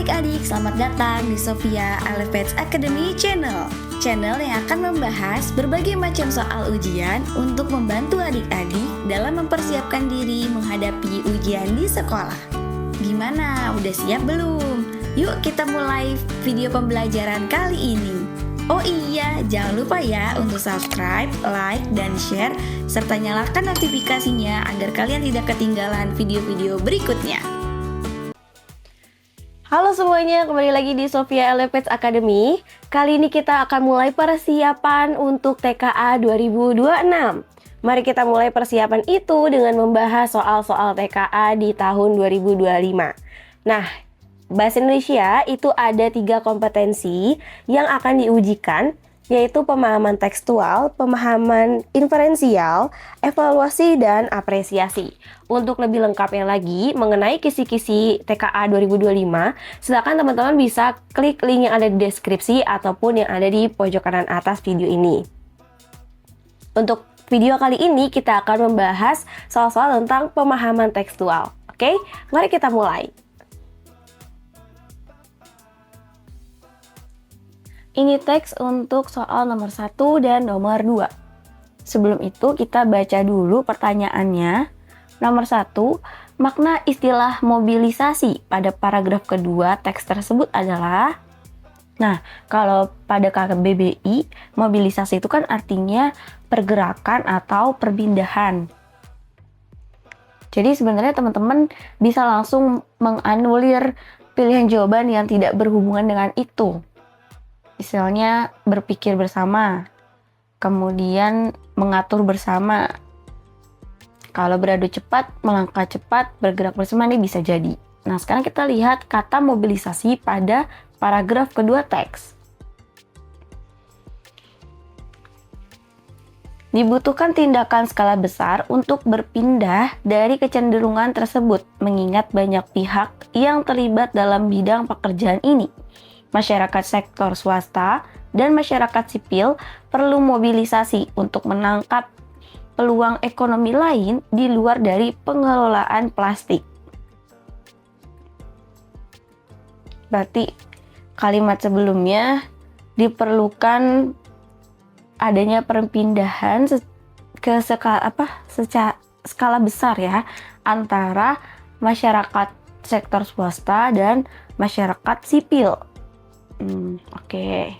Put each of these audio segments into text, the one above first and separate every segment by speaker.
Speaker 1: Adik-adik, selamat datang di Sophia Elevate Academy Channel. Channel yang akan membahas berbagai macam soal ujian untuk membantu adik-adik dalam mempersiapkan diri menghadapi ujian di sekolah. Gimana? Udah siap belum? Yuk kita mulai video pembelajaran kali ini. Oh iya, jangan lupa ya untuk subscribe, like, dan share, serta nyalakan notifikasinya agar kalian tidak ketinggalan video-video berikutnya.
Speaker 2: Halo semuanya, kembali lagi di Sophia Elevate Academy. Kali ini kita akan mulai persiapan untuk TKA 2026. Mari kita mulai persiapan itu dengan membahas soal-soal TKA di tahun 2025. Nah, Bahasa Indonesia itu ada 3 kompetensi yang akan diujikan, yaitu pemahaman tekstual, pemahaman inferensial, evaluasi, dan apresiasi. Untuk lebih lengkapnya lagi mengenai kisi-kisi TKA 2025, silakan teman-teman bisa klik link yang ada di deskripsi ataupun yang ada di pojok kanan atas video ini. Untuk video kali ini kita akan membahas soal-soal tentang pemahaman tekstual. Oke, mari kita mulai. Ini teks untuk soal nomor 1 dan nomor 2. Sebelum itu kita baca dulu pertanyaannya. Nomor 1, makna istilah mobilisasi pada paragraf kedua teks tersebut adalah. Nah, kalau pada KBBI, mobilisasi itu kan artinya pergerakan atau perpindahan. Jadi sebenarnya teman-teman bisa langsung menganulir pilihan jawaban yang tidak berhubungan dengan itu. Misalnya berpikir bersama, kemudian mengatur bersama. Kalau beradu cepat, melangkah cepat, bergerak bersama, ini bisa jadi. Nah, sekarang kita lihat kata mobilisasi pada paragraf kedua teks. Dibutuhkan tindakan skala besar untuk berpindah dari kecenderungan tersebut, mengingat banyak pihak yang terlibat dalam bidang pekerjaan ini. Masyarakat sektor swasta dan masyarakat sipil perlu mobilisasi untuk menangkap peluang ekonomi lain di luar dari pengelolaan plastik. Berarti kalimat sebelumnya diperlukan adanya perpindahan ke skala besar ya antara masyarakat sektor swasta dan masyarakat sipil. Oke.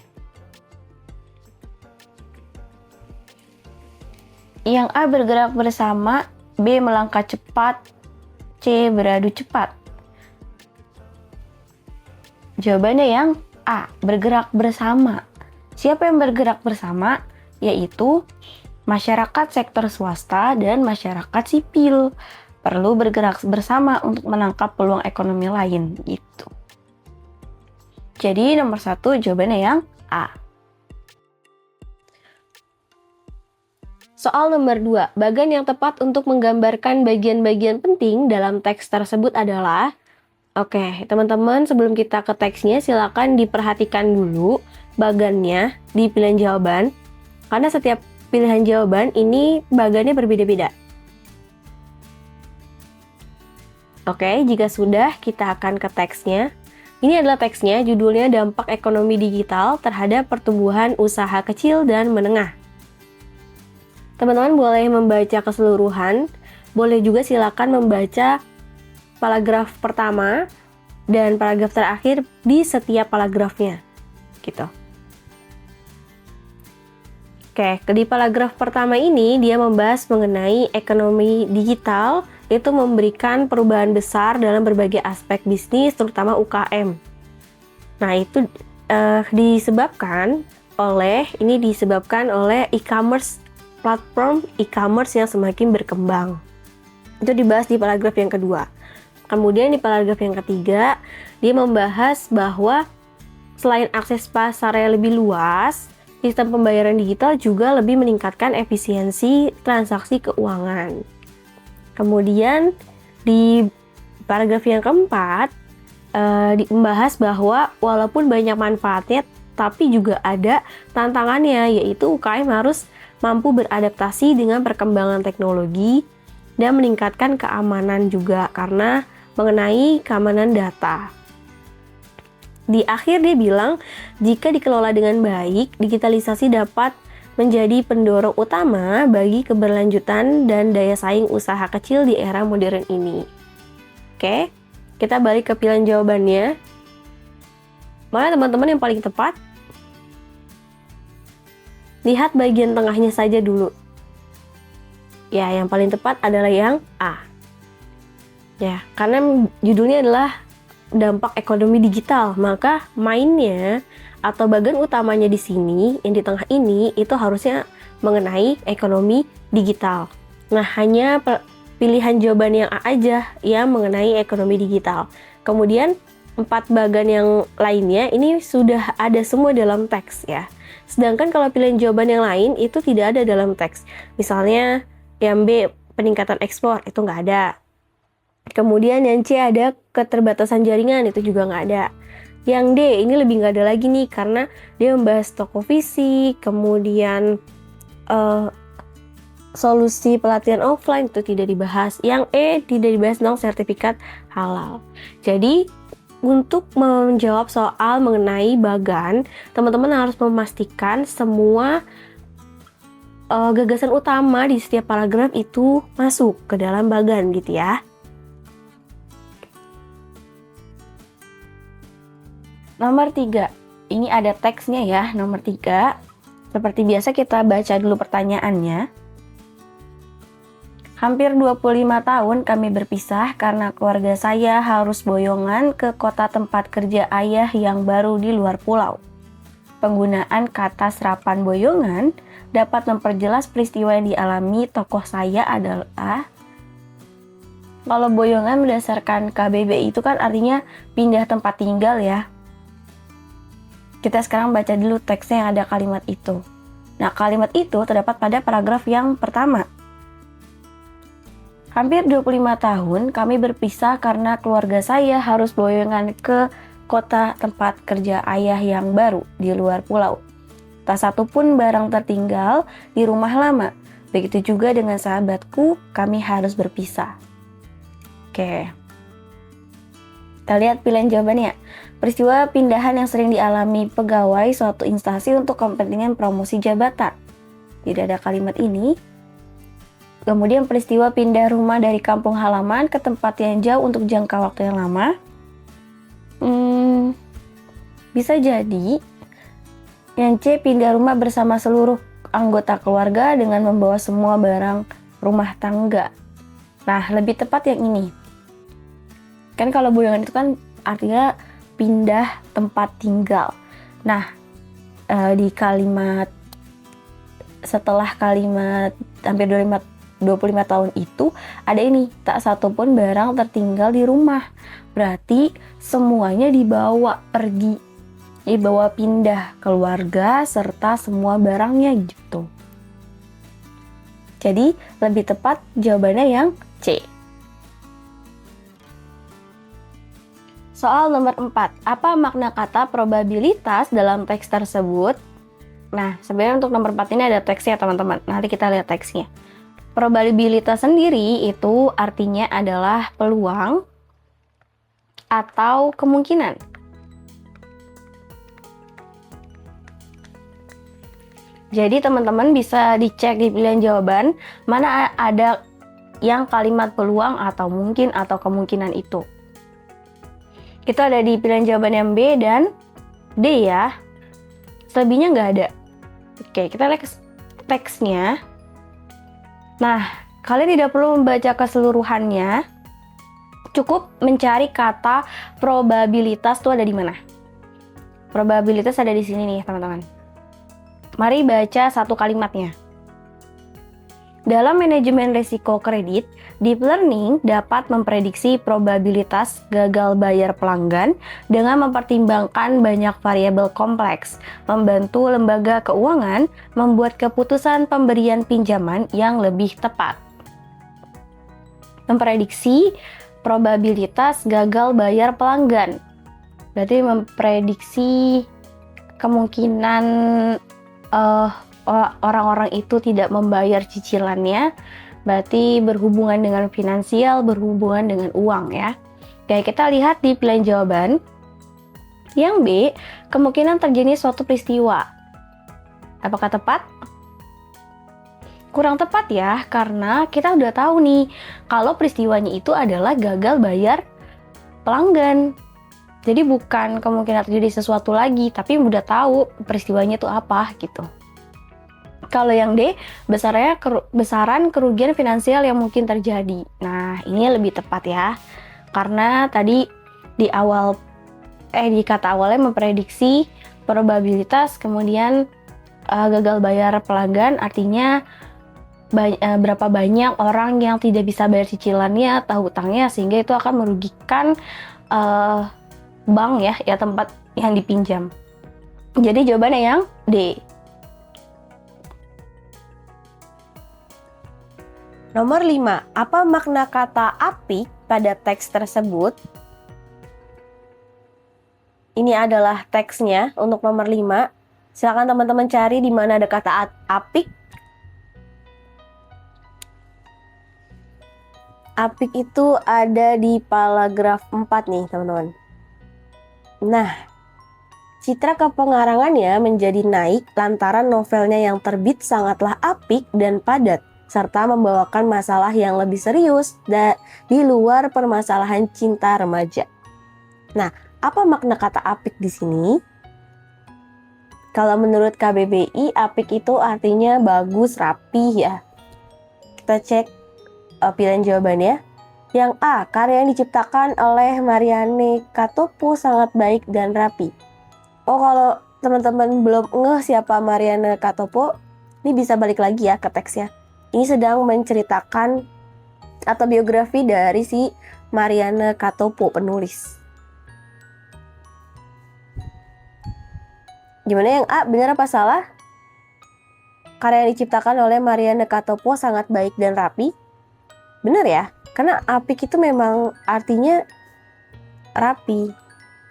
Speaker 2: Yang A bergerak bersama, B melangkah cepat, C beradu cepat. Jawabannya yang A, bergerak bersama. Siapa yang bergerak bersama? Yaitu masyarakat sektor swasta dan masyarakat sipil. Perlu bergerak bersama untuk menangkap peluang ekonomi lain gitu. Jadi nomor 1 jawabannya yang A. Soal nomor 2, bagan yang tepat untuk menggambarkan bagian-bagian penting dalam teks tersebut adalah. Oke, teman-teman, sebelum kita ke teksnya silakan diperhatikan dulu bagannya di pilihan jawaban. Karena setiap pilihan jawaban ini bagannya berbeda-beda. Oke, jika sudah kita akan ke teksnya. Ini adalah teksnya, judulnya Dampak Ekonomi Digital Terhadap Pertumbuhan Usaha Kecil dan Menengah. Teman-teman boleh membaca keseluruhan, boleh juga silakan membaca paragraf pertama dan paragraf terakhir di setiap paragrafnya. Gitu. Oke, di paragraf pertama ini dia membahas mengenai ekonomi digital. Itu memberikan perubahan besar dalam berbagai aspek bisnis, terutama UKM. Nah, itu disebabkan oleh e-commerce, platform e-commerce yang semakin berkembang. Itu dibahas di paragraf yang kedua. Kemudian di paragraf yang ketiga, dia membahas bahwa selain akses pasar yang lebih luas, sistem pembayaran digital juga lebih meningkatkan efisiensi transaksi keuangan. Kemudian di paragraf yang keempat membahas bahwa walaupun banyak manfaatnya tapi juga ada tantangannya, yaitu UKM harus mampu beradaptasi dengan perkembangan teknologi dan meningkatkan keamanan juga karena mengenai keamanan data. Di akhir dia bilang, jika dikelola dengan baik, digitalisasi dapat menjadi pendorong utama bagi keberlanjutan dan daya saing usaha kecil di era modern ini. Oke, kita balik ke pilihan jawabannya. Mana teman-teman yang paling tepat? Lihat bagian tengahnya saja dulu. Ya, yang paling tepat adalah yang A. Ya, karena judulnya adalah dampak ekonomi digital, maka mainnya atau bagian utamanya di sini, yang di tengah ini, itu harusnya mengenai ekonomi digital. Nah, hanya pilihan jawaban yang A aja yang mengenai ekonomi digital. Kemudian 4 bagian yang lainnya ini sudah ada semua dalam teks ya. Sedangkan kalau pilihan jawaban yang lain itu tidak ada dalam teks. Misalnya yang B, peningkatan ekspor, itu nggak ada. Kemudian yang C ada keterbatasan jaringan, itu juga nggak ada. Yang D ini lebih nggak ada lagi nih, karena dia membahas toko fisik, kemudian solusi pelatihan offline itu tidak dibahas. Yang E tidak dibahas tentang sertifikat halal. Jadi untuk menjawab soal mengenai bagan, teman-teman harus memastikan semua gagasan utama di setiap paragraf itu masuk ke dalam bagan gitu ya. Nomor 3, ini ada teksnya ya, nomor 3. Seperti biasa kita baca dulu pertanyaannya. Hampir 25 tahun kami berpisah karena keluarga saya harus boyongan ke kota tempat kerja ayah yang baru di luar pulau. Penggunaan kata serapan boyongan dapat memperjelas peristiwa yang dialami tokoh saya adalah, kalau boyongan berdasarkan KBBI itu kan artinya pindah tempat tinggal ya. Kita sekarang baca dulu teksnya yang ada kalimat itu. Nah, kalimat itu terdapat pada paragraf yang pertama. Hampir 25 tahun kami berpisah karena keluarga saya harus boyongan ke kota tempat kerja ayah yang baru di luar pulau. Tak satu pun barang tertinggal di rumah lama. Begitu juga dengan sahabatku, kami harus berpisah. Oke. Kita lihat pilihan jawabannya. Peristiwa pindahan yang sering dialami pegawai suatu instansi untuk kepentingan promosi jabatan. Tidak ada kalimat ini. Kemudian peristiwa pindah rumah dari kampung halaman ke tempat yang jauh untuk jangka waktu yang lama. Bisa jadi yang C, pindah rumah bersama seluruh anggota keluarga dengan membawa semua barang rumah tangga. Nah, lebih tepat yang ini. Kan kalau boyongan itu kan artinya pindah tempat tinggal. Nah, di kalimat setelah kalimat hampir 25 tahun itu ada ini, tak satu pun barang tertinggal di rumah. Berarti semuanya dibawa pergi, dibawa pindah keluarga serta semua barangnya gitu. Jadi lebih tepat jawabannya yang C. Soal nomor 4, apa makna kata probabilitas dalam teks tersebut? Nah, sebenarnya untuk nomor 4 ini ada teksnya teman-teman. Nanti kita lihat teksnya. Probabilitas sendiri itu artinya adalah peluang atau kemungkinan. Jadi teman-teman bisa dicek di pilihan jawaban mana ada yang kalimat peluang atau mungkin atau kemungkinan itu. Kita ada di pilihan jawaban yang B dan D ya. Selebihnya nggak ada. Oke, kita lihat teksnya. Nah, kalian tidak perlu membaca keseluruhannya. Cukup mencari kata probabilitas itu ada di mana. Probabilitas ada di sini nih, teman-teman. Mari baca satu kalimatnya. Dalam manajemen risiko kredit, deep learning dapat memprediksi probabilitas gagal bayar pelanggan dengan mempertimbangkan banyak variabel kompleks, membantu lembaga keuangan membuat keputusan pemberian pinjaman yang lebih tepat. Memprediksi probabilitas gagal bayar pelanggan, berarti memprediksi kemungkinan orang-orang itu tidak membayar cicilannya, berarti berhubungan dengan finansial, berhubungan dengan uang ya. Oke, kita lihat di pilihan jawaban. Yang B, kemungkinan terjadi suatu peristiwa. Apakah tepat? Kurang tepat ya, karena kita udah tahu nih kalau peristiwanya itu adalah gagal bayar pelanggan. Jadi bukan kemungkinan terjadi sesuatu lagi, tapi udah tahu peristiwanya itu apa gitu. Kalau yang D, besaran kerugian finansial yang mungkin terjadi. Nah, ini lebih tepat ya. Karena tadi di kata awalnya memprediksi probabilitas, kemudian gagal bayar pelanggan, artinya berapa banyak orang yang tidak bisa bayar cicilannya atau hutangnya, sehingga itu akan merugikan bank ya tempat yang dipinjam. Jadi jawabannya yang D. Nomor 5, apa makna kata apik pada teks tersebut? Ini adalah teksnya untuk nomor 5. Silakan teman-teman cari di mana ada kata apik. Apik itu ada di paragraf 4 nih, teman-teman. Nah, citra kepengarangannya menjadi naik lantaran novelnya yang terbit sangatlah apik dan padat, serta membawakan masalah yang lebih serius di luar permasalahan cinta remaja. Nah, apa makna kata apik di sini? Kalau menurut KBBI, apik itu artinya bagus, rapi ya. Kita cek pilihan jawabannya. Yang A, karya yang diciptakan oleh Marianne Katopo sangat baik dan rapi. Oh, kalau teman-teman belum ngeh siapa Marianne Katopo, ini bisa balik lagi ya ke teksnya. Ini sedang menceritakan atau biografi dari si Marianne Katopo, penulis. Gimana yang A, benar apa salah? Karya yang diciptakan oleh Marianne Katopo sangat baik dan rapi. Benar ya, karena apik itu memang artinya rapi.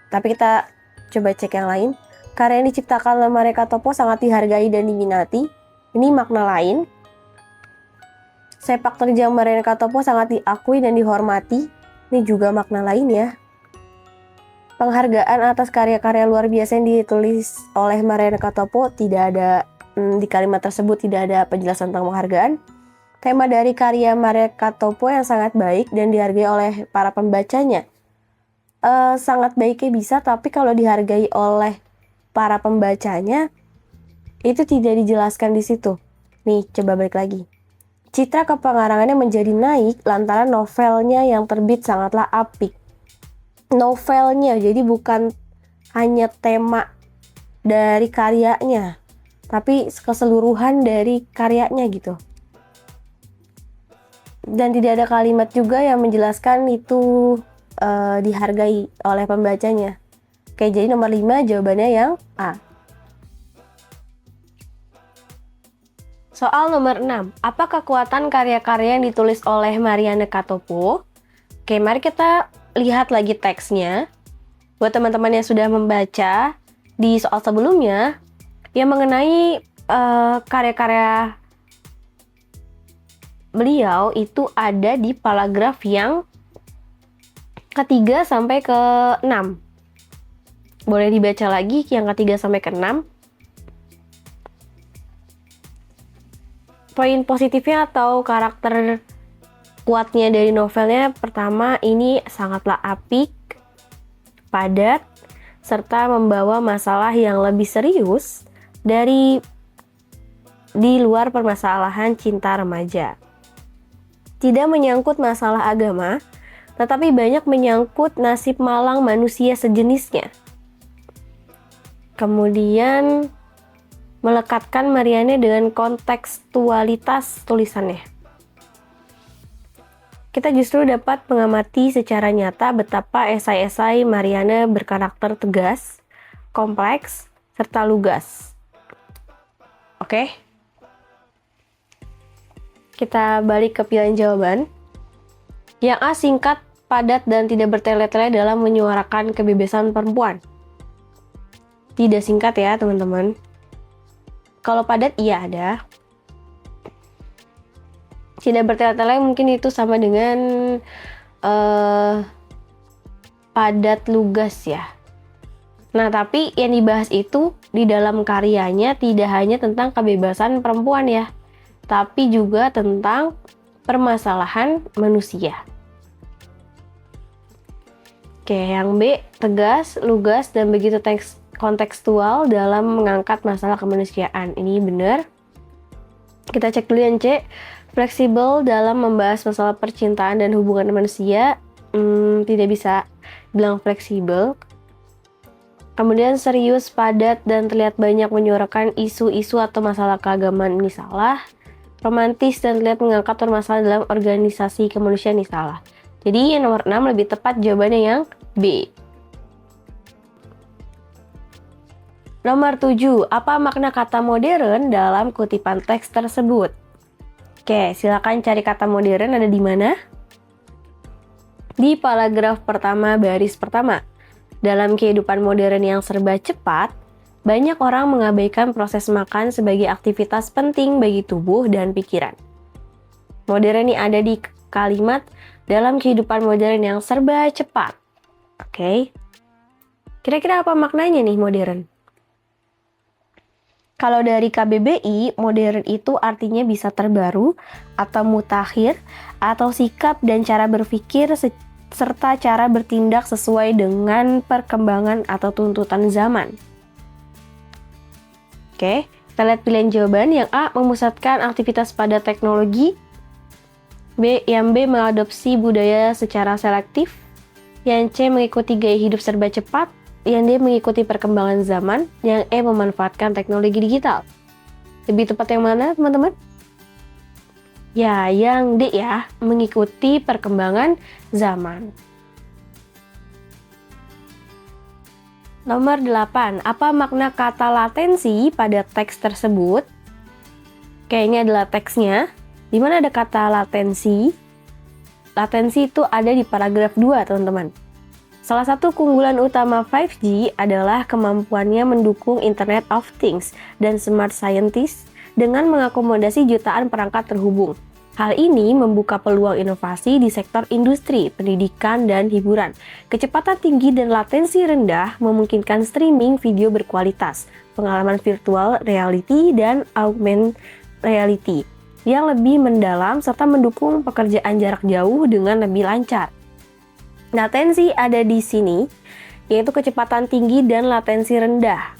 Speaker 2: Tapi kita coba cek yang lain. Karya yang diciptakan oleh Marianne Katopo sangat dihargai dan diminati. Ini makna lain. Sepak terjang Marianne Katopo sangat diakui dan dihormati. Ini juga makna lain ya. Penghargaan atas karya-karya luar biasa yang ditulis oleh Marianne Katopo, tidak ada di kalimat tersebut tidak ada penjelasan tentang penghargaan. Tema dari karya Marianne Katopo yang sangat baik dan dihargai oleh para pembacanya. Sangat baiknya bisa, tapi kalau dihargai oleh para pembacanya itu tidak dijelaskan di situ. Nih, coba balik lagi. Citra kepengarangannya menjadi naik lantaran novelnya yang terbit sangatlah apik. Novelnya, jadi bukan hanya tema dari karyanya, tapi keseluruhan dari karyanya gitu. Dan tidak ada kalimat juga yang menjelaskan itu dihargai oleh pembacanya. Oke, jadi nomor 5 jawabannya yang A. Soal nomor 6, apa kekuatan karya-karya yang ditulis oleh Marianne Katopo? Oke, mari kita lihat lagi teksnya. Buat teman-teman yang sudah membaca di soal sebelumnya yang mengenai karya-karya beliau itu ada di paragraf yang ketiga sampai ke 6. Boleh dibaca lagi yang ketiga sampai ke 6. Poin positifnya atau karakter kuatnya dari novelnya, pertama ini sangatlah apik, padat, serta membawa masalah yang lebih serius di luar permasalahan cinta remaja. Tidak menyangkut masalah agama, tetapi banyak menyangkut nasib malang manusia sejenisnya. Kemudian melekatkan Marianne dengan kontekstualitas tulisannya. Kita justru dapat mengamati secara nyata betapa esai-esai Marianne berkarakter tegas, kompleks, serta lugas. Oke. Kita balik ke pilihan jawaban. Yang A, singkat, padat, dan tidak bertele-tele dalam menyuarakan kebebasan perempuan. Tidak singkat ya, teman-teman. Kalau padat, iya ada. Tidak bertele-tele mungkin itu sama dengan padat lugas ya. Nah, tapi yang dibahas itu di dalam karyanya tidak hanya tentang kebebasan perempuan ya, tapi juga tentang permasalahan manusia. Oke, yang B, tegas, lugas, dan begitu kontekstual dalam mengangkat masalah kemanusiaan. Ini benar. Kita cek dulu yang C, fleksibel dalam membahas masalah percintaan dan hubungan manusia. Tidak bisa bilang fleksibel. Kemudian serius, padat, dan terlihat banyak menyuarakan isu-isu atau masalah keagamaan, ini salah. Romantis dan terlihat mengangkat permasalahan dalam organisasi kemanusiaan, ini salah. Jadi yang nomor 6 lebih tepat jawabannya yang B. Nomor 7, apa makna kata modern dalam kutipan teks tersebut? Oke, silakan cari kata modern ada di mana? Di paragraf pertama baris pertama. Dalam kehidupan modern yang serba cepat, banyak orang mengabaikan proses makan sebagai aktivitas penting bagi tubuh dan pikiran. Modern ini ada di kalimat dalam kehidupan modern yang serba cepat. Oke. Kira-kira apa maknanya nih modern? Kalau dari KBBI, modern itu artinya bisa terbaru atau mutakhir atau sikap dan cara berpikir serta cara bertindak sesuai dengan perkembangan atau tuntutan zaman. Oke, kita lihat pilihan jawaban. Yang A, memusatkan aktivitas pada teknologi. Yang B, mengadopsi budaya secara selektif. Yang C, mengikuti gaya hidup serba cepat. Yang D, mengikuti perkembangan zaman. Yang E, memanfaatkan teknologi digital. Lebih tepat yang mana, teman-teman? Ya, yang D ya, mengikuti perkembangan zaman. Nomor 8, apa makna kata latensi pada teks tersebut? Oke, ini adalah teksnya. Di mana ada kata latensi? Latensi itu ada di paragraf 2, teman-teman. Salah satu keunggulan utama 5G adalah kemampuannya mendukung Internet of Things dan Smart Scientist dengan mengakomodasi jutaan perangkat terhubung. Hal ini membuka peluang inovasi di sektor industri, pendidikan, dan hiburan. Kecepatan tinggi dan latensi rendah memungkinkan streaming video berkualitas, pengalaman virtual reality, dan augmented reality yang lebih mendalam serta mendukung pekerjaan jarak jauh dengan lebih lancar. Latensi ada di sini, yaitu kecepatan tinggi dan latensi rendah,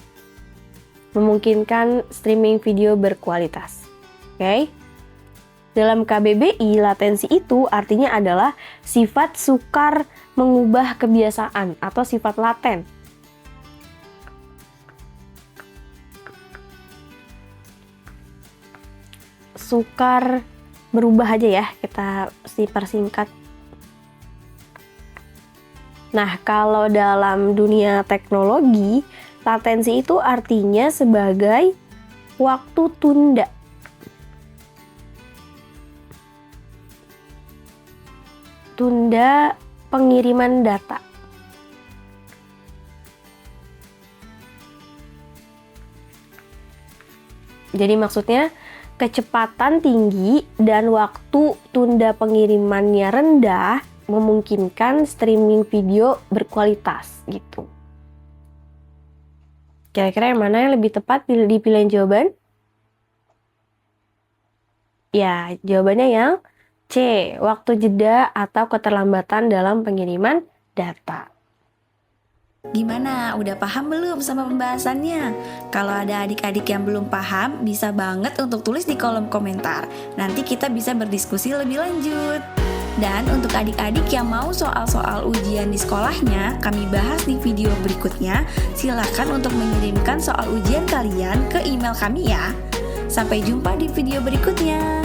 Speaker 2: memungkinkan streaming video berkualitas. Oke? Dalam KBBI, latensi itu artinya adalah sifat sukar mengubah kebiasaan atau sifat laten. Sukar berubah aja ya, kita persingkat. Nah, kalau dalam dunia teknologi, latensi itu artinya sebagai waktu tunda. Tunda pengiriman data. Jadi maksudnya kecepatan tinggi dan waktu tunda pengirimannya rendah memungkinkan streaming video berkualitas gitu. Kira-kira yang mana yang lebih tepat di pilihan jawaban? Ya, jawabannya yang C, waktu jeda atau keterlambatan dalam pengiriman data.
Speaker 1: Gimana? Udah paham belum sama pembahasannya? Kalau ada adik-adik yang belum paham, bisa banget untuk tulis di kolom komentar. Nanti kita bisa berdiskusi lebih lanjut. Dan untuk adik-adik yang mau soal-soal ujian di sekolahnya, kami bahas di video berikutnya. Silakan untuk mengirimkan soal ujian kalian ke email kami ya. Sampai jumpa di video berikutnya.